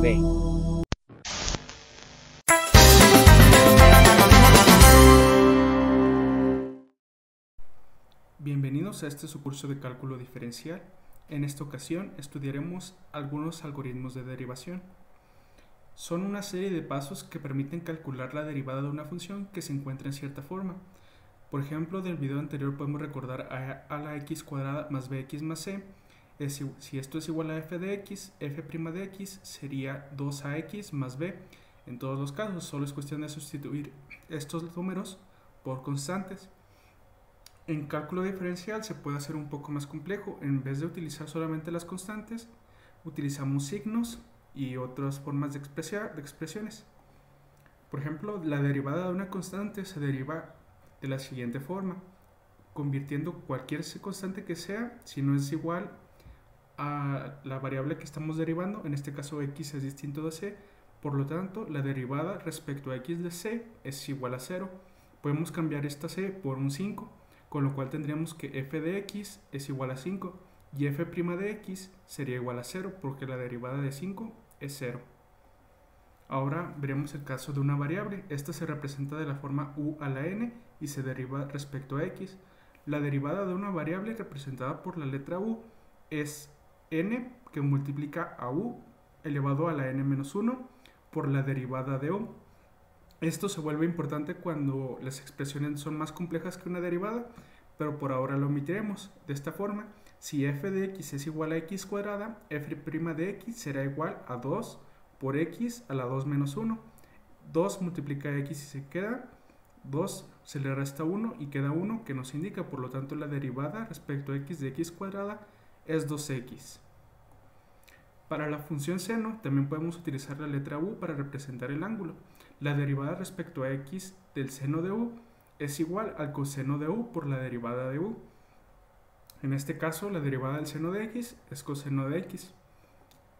TV. Bienvenidos a este su curso de cálculo diferencial. En esta ocasión estudiaremos algunos algoritmos de derivación. Son una serie de pasos que permiten calcular la derivada de una función que se encuentra en cierta forma. Por ejemplo, del video anterior podemos recordar a la x cuadrada más bx más c. Si esto es igual a f de x, f' de x sería 2ax más b. En todos los casos, solo es cuestión de sustituir estos números por constantes. En cálculo diferencial se puede hacer un poco más complejo. En vez de utilizar solamente las constantes, utilizamos signos y otras formas de expresiones. Por ejemplo, la derivada de una constante se deriva de la siguiente forma, convirtiendo cualquier constante que sea, si no es igual a la variable que estamos derivando, en este caso x es distinto de c, por lo tanto la derivada respecto a x de c es igual a 0. Podemos cambiar esta c por un 5, con lo cual tendríamos que f de x es igual a 5 y f' de x sería igual a 0 porque la derivada de 5 es 0. Ahora veremos el caso de una variable. Esta se representa de la forma u a la n y se deriva respecto a x. La derivada de una variable representada por la letra u es n que multiplica a u elevado a la n-1 por la derivada de u. Esto se vuelve importante cuando las expresiones son más complejas que una derivada, pero por ahora lo omitiremos. De esta forma, si f de x es igual a x cuadrada, f' de x será igual a 2 por x a la 2 menos 1. 2 multiplica x y se queda 2, se le resta 1 y queda 1 que nos indica, por lo tanto la derivada respecto a x de x cuadrada es 2x. Para la función seno también podemos utilizar la letra u para representar el ángulo. La derivada respecto a x del seno de u es igual al coseno de u por la derivada de u. En este caso, la derivada del seno de x es coseno de x.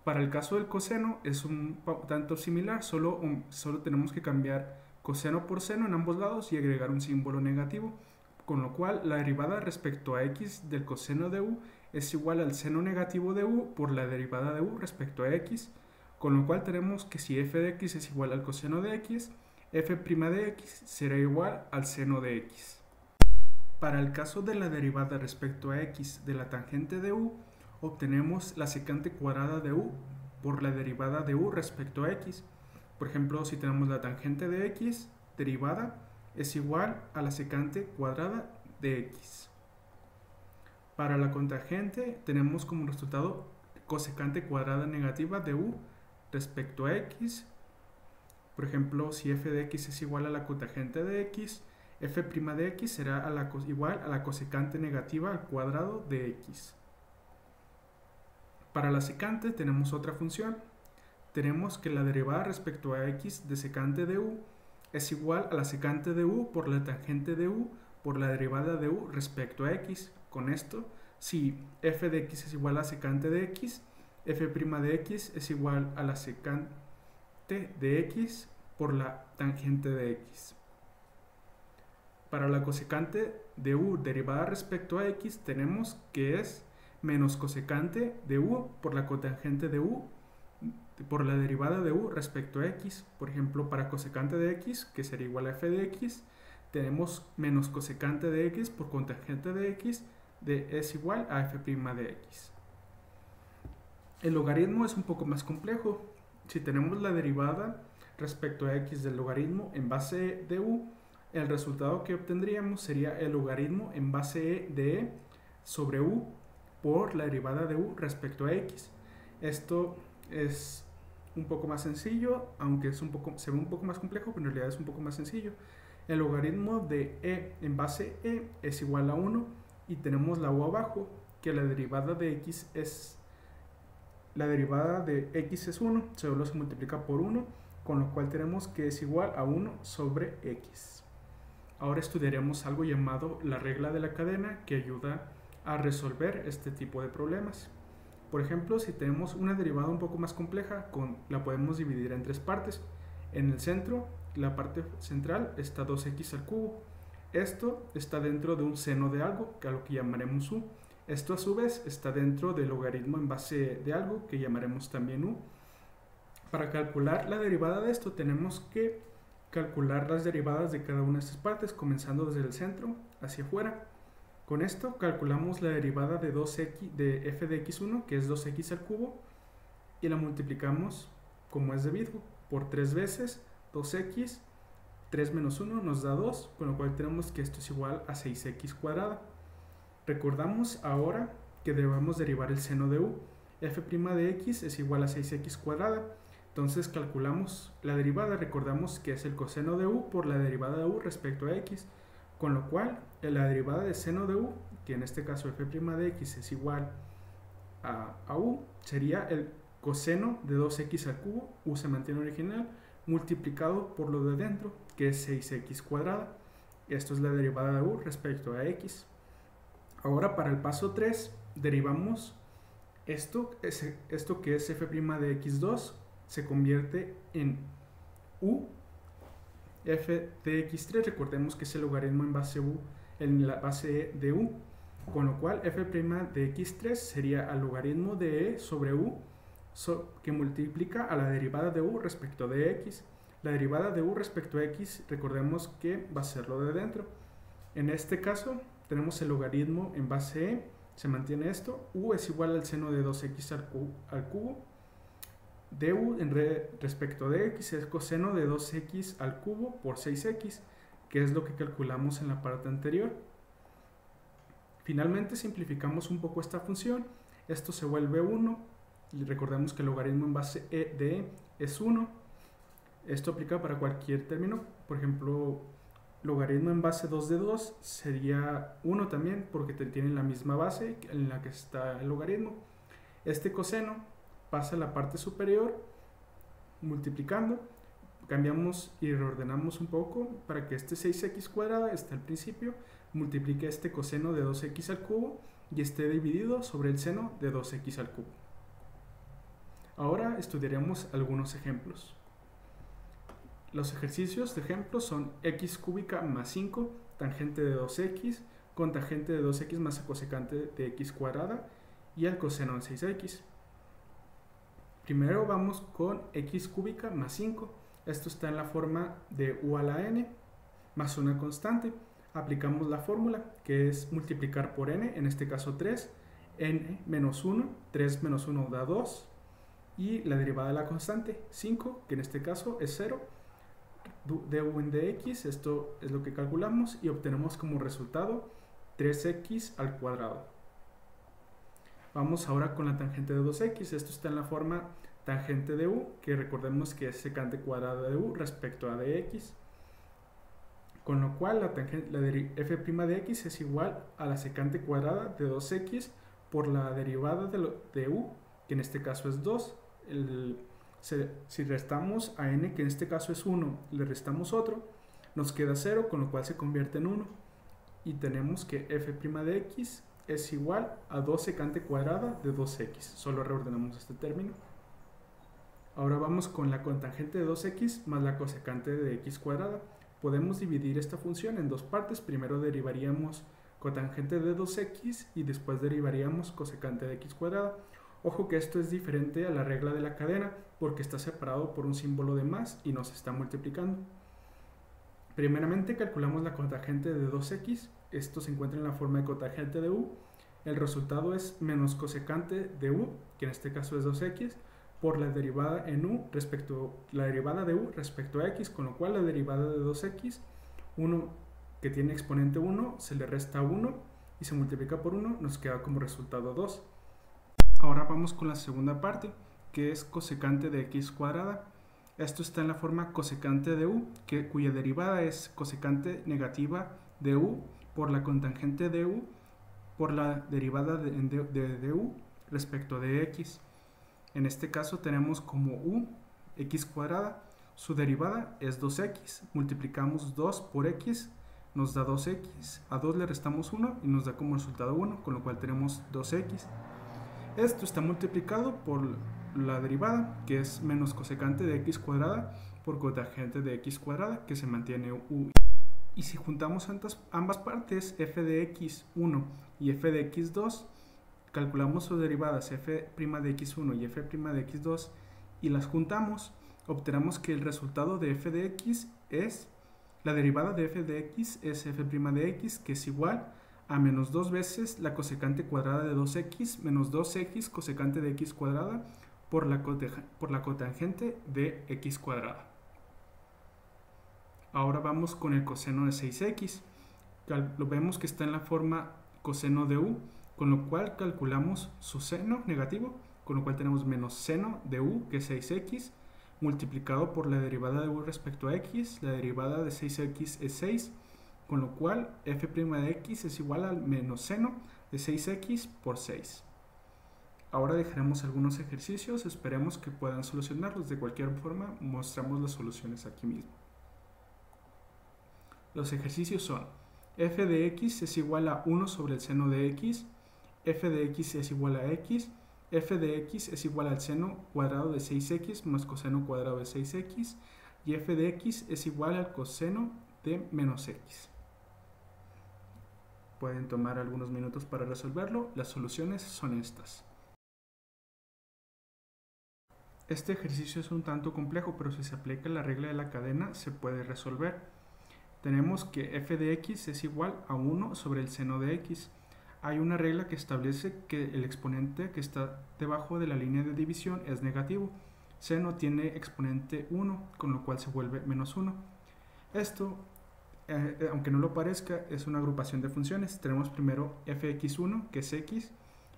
Para el caso del coseno es un tanto similar, solo tenemos que cambiar coseno por seno en ambos lados y agregar un símbolo negativo, con lo cual la derivada respecto a x del coseno de u es igual al seno negativo de u por la derivada de u respecto a x, con lo cual tenemos que si f de x es igual al coseno de x, f' de x será igual al seno de x. Para el caso de la derivada respecto a x de la tangente de u, obtenemos la secante cuadrada de u por la derivada de u respecto a x. Por ejemplo, si tenemos la tangente de x derivada es igual a la secante cuadrada de x. Para la cotangente tenemos como resultado cosecante cuadrada negativa de u respecto a x. Por ejemplo, si f de x es igual a la cotangente de x, f' de x será igual a la cosecante negativa al cuadrado de x. Para la secante tenemos otra función. Tenemos que la derivada respecto a x de secante de u es igual a la secante de u por la tangente de u por la derivada de u respecto a x. Con esto, si f de x es igual a secante de x, f' de x es igual a la secante de x por la tangente de x. Para la cosecante de u derivada respecto a x tenemos que es menos cosecante de u por la cotangente de u por la derivada de u respecto a x. Por ejemplo, para cosecante de x, que sería igual a f de x, tenemos menos cosecante de x por cotangente de x es igual a f' de x. El logaritmo es un poco más complejo. Si tenemos la derivada respecto a x del logaritmo en base de u, el resultado que obtendríamos sería el logaritmo en base de e sobre u por la derivada de u respecto a x. Esto es un poco más sencillo, aunque se ve un poco más complejo, pero en realidad es un poco más sencillo. El logaritmo de e en base e es igual a 1 y tenemos la u abajo, que la derivada de x es 1, solo se multiplica por 1, con lo cual tenemos que es igual a 1 sobre x. Ahora estudiaremos algo llamado la regla de la cadena, que ayuda a resolver este tipo de problemas. Por ejemplo, si tenemos una derivada un poco más compleja, la podemos dividir en tres partes. En el centro, la parte central, está 2x al cubo. Esto está dentro de un seno de algo, a lo que llamaremos u. Esto a su vez está dentro del logaritmo en base de algo, que llamaremos también u. Para calcular la derivada de esto tenemos que calcular las derivadas de cada una de estas partes, comenzando desde el centro hacia afuera. Con esto calculamos la derivada de 2x de f de x1, que es 2x al cubo, y la multiplicamos como es debido por 3 veces 2x, 3 menos 1 nos da 2, con lo cual tenemos que esto es igual a 6x cuadrada. Recordamos ahora que debemos derivar el seno de u. F' de x es igual a 6x cuadrada. Entonces calculamos la derivada, recordamos que es el coseno de u por la derivada de u respecto a x, con lo cual la derivada de seno de u, que en este caso f' de x es igual a u, sería el coseno de 2x al cubo, u se mantiene original, multiplicado por lo de dentro, que es 6x cuadrada. Esto es la derivada de u respecto a x. Ahora para el paso 3 derivamos esto que es f' de x2 se convierte en u. F de x3, recordemos que es el logaritmo en base u, en la base de u, con lo cual f' de x3 sería el logaritmo de e sobre u, que multiplica a la derivada de u respecto de x. La derivada de u respecto a x, recordemos que va a ser lo de dentro. En este caso tenemos el logaritmo en base e, se mantiene esto, u es igual al seno de 2x al cubo, du respecto de x es coseno de 2x al cubo por 6x, que es lo que calculamos en la parte anterior. Finalmente simplificamos un poco esta función, esto se vuelve 1, y recordemos que el logaritmo en base de e es 1. Esto aplica para cualquier término, por ejemplo, logaritmo en base 2 de 2 sería 1 también, porque tienen la misma base en la que está el logaritmo. Este coseno pasa a la parte superior multiplicando, cambiamos y reordenamos un poco para que este 6x cuadrada esté al principio, multiplique este coseno de 2x al cubo y esté dividido sobre el seno de 2x al cubo. Ahora estudiaremos algunos ejemplos. Los ejercicios de ejemplo son x cúbica más 5, tangente de 2x, con tangente de 2x más cosecante de x cuadrada y el coseno de 6x. Primero vamos con x cúbica más 5. Esto está en la forma de u a la n más una constante. Aplicamos la fórmula, que es multiplicar por n, en este caso 3, n menos 1, 3 menos 1 da 2, y la derivada de la constante, 5, que en este caso es 0, du en dx, esto es lo que calculamos, y obtenemos como resultado 3x al cuadrado. Vamos ahora con la tangente de 2x, esto está en la forma tangente de u, que recordemos que es secante cuadrada de u respecto a dx, con lo cual la f' de x es igual a la secante cuadrada de 2x por la derivada de u, que en este caso es 2. Si restamos a n, que en este caso es 1, le restamos otro, nos queda 0, con lo cual se convierte en 1, y tenemos que f' de x es igual a 2 secante cuadrada de 2x. Solo reordenamos este término. Ahora vamos con la cotangente de 2x más la cosecante de x cuadrada. Podemos dividir esta función en dos partes. Primero derivaríamos cotangente de 2x y después derivaríamos cosecante de x cuadrada. Ojo que esto es diferente a la regla de la cadena porque está separado por un símbolo de más y nos está multiplicando. Primeramente calculamos la cotangente de 2x. Esto se encuentra en la forma de cotangente de u. El resultado es menos cosecante de u, que en este caso es 2x, por la derivada en u la derivada de u respecto a x, con lo cual la derivada de 2x, 1 que tiene exponente 1, se le resta 1 y se multiplica por 1, nos queda como resultado 2. Ahora vamos con la segunda parte, que es cosecante de x cuadrada. Esto está en la forma cosecante de u, cuya derivada es cosecante negativa de u por la cotangente de u por la derivada de u respecto de x. En este caso tenemos como u x cuadrada, su derivada es 2x, multiplicamos 2 por x, nos da 2x, a 2 le restamos 1 y nos da como resultado 1, con lo cual tenemos 2x. Esto está multiplicado por la derivada, que es menos cosecante de x cuadrada por cotangente de x cuadrada, que se mantiene u. Y si juntamos ambas partes, f de x1 y f de x2, calculamos sus derivadas f' de x1 y f' de x2 y las juntamos, obtenemos que el resultado de f de x es, la derivada de f de x es f' de x, que es igual a menos 2 veces la cosecante cuadrada de 2x menos 2x cosecante de x cuadrada por la cotangente de x cuadrada. Ahora vamos con el coseno de 6x. Lo vemos que está en la forma coseno de u, con lo cual calculamos su seno negativo, con lo cual tenemos menos seno de u, que es 6x, multiplicado por la derivada de u respecto a x. La derivada de 6x es 6, con lo cual f' de x es igual al menos seno de 6x por 6. Ahora dejaremos algunos ejercicios, esperemos que puedan solucionarlos. De cualquier forma, mostramos las soluciones aquí mismo. Los ejercicios son: f de x es igual a 1 sobre el seno de x, f de x es igual a x, f de x es igual al seno cuadrado de 6x más coseno cuadrado de 6x, y f de x es igual al coseno de menos x. Pueden tomar algunos minutos para resolverlo. Las soluciones son estas. Este ejercicio es un tanto complejo, pero si se aplica la regla de la cadena se puede resolver. Tenemos que f de x es igual a 1 sobre el seno de x. Hay una regla que establece que el exponente que está debajo de la línea de división es negativo. Seno tiene exponente 1, con lo cual se vuelve menos 1. Esto, aunque no lo parezca, es una agrupación de funciones. Tenemos primero fx1, que es x,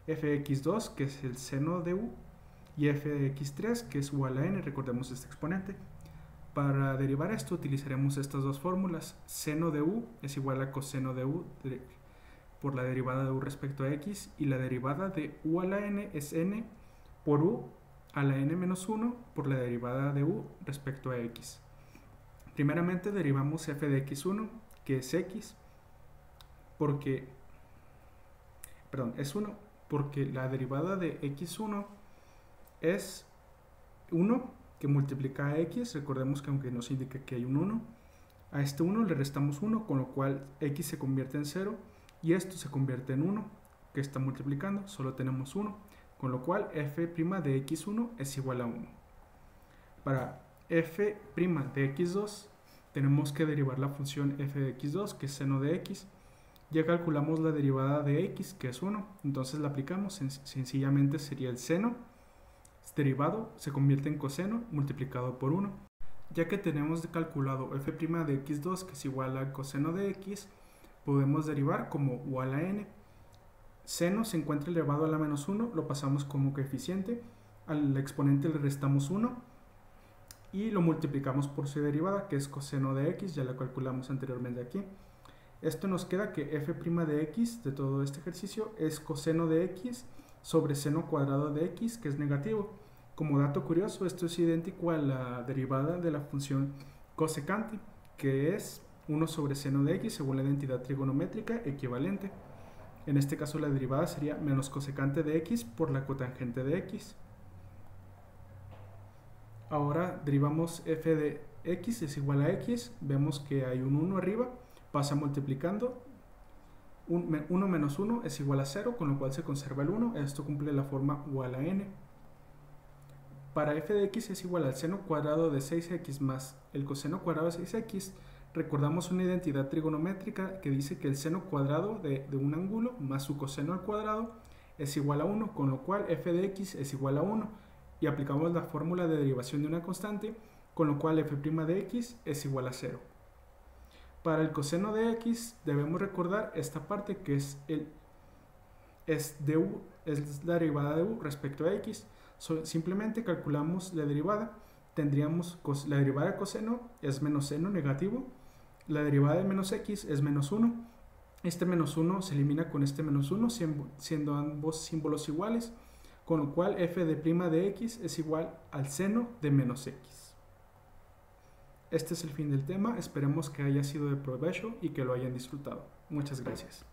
fx2, que es el seno de u, y fx3, que es u a la n. Recordemos este exponente. Para derivar esto utilizaremos estas dos fórmulas. Seno de u es igual a coseno de u por la derivada de u respecto a x, y la derivada de u a la n es n por u a la n menos 1 por la derivada de u respecto a x. Primeramente derivamos f de x1, que es x, es 1, porque la derivada de x1 es 1, que multiplica a x. Recordemos que aunque nos indique que hay un 1, a este 1 le restamos 1, con lo cual x se convierte en 0, y esto se convierte en 1, que está multiplicando, solo tenemos 1, con lo cual f' de x1 es igual a 1. Para f' de x2 tenemos que derivar la función f de x2, que es seno de x. Ya calculamos la derivada de x, que es 1, entonces la aplicamos. Sencillamente sería el seno derivado se convierte en coseno multiplicado por 1. Ya que tenemos calculado f' de x2, que es igual al coseno de x, podemos derivar como u a la n. Seno se encuentra elevado a la menos 1, lo pasamos como coeficiente, al exponente le restamos 1 y lo multiplicamos por su derivada, que es coseno de x, ya la calculamos anteriormente aquí. Esto nos queda que f' de x de todo este ejercicio es coseno de x sobre seno cuadrado de x, que es negativo. Como dato curioso, esto es idéntico a la derivada de la función cosecante, que es 1 sobre seno de x según la identidad trigonométrica equivalente. En este caso la derivada sería menos cosecante de x por la cotangente de x. Ahora derivamos f de x es igual a x, vemos que hay un 1 arriba, pasa multiplicando. 1 menos 1 es igual a 0, con lo cual se conserva el 1. Esto cumple la forma u a la n. Para f de x es igual al seno cuadrado de 6x más el coseno cuadrado de 6x, recordamos una identidad trigonométrica que dice que el seno cuadrado de un ángulo más su coseno al cuadrado es igual a 1, con lo cual f de x es igual a 1, y aplicamos la fórmula de derivación de una constante, con lo cual f' de x es igual a 0. Para el coseno de x debemos recordar esta parte, que es la derivada de u respecto a x. Simplemente calculamos la derivada. Tendríamos la derivada de coseno es menos seno negativo, la derivada de menos x es menos 1. Este menos 1 se elimina con este menos 1, siendo ambos símbolos iguales, con lo cual f de x es igual al seno de menos x. Este es el fin del tema, esperemos que haya sido de provecho y que lo hayan disfrutado. Muchas gracias.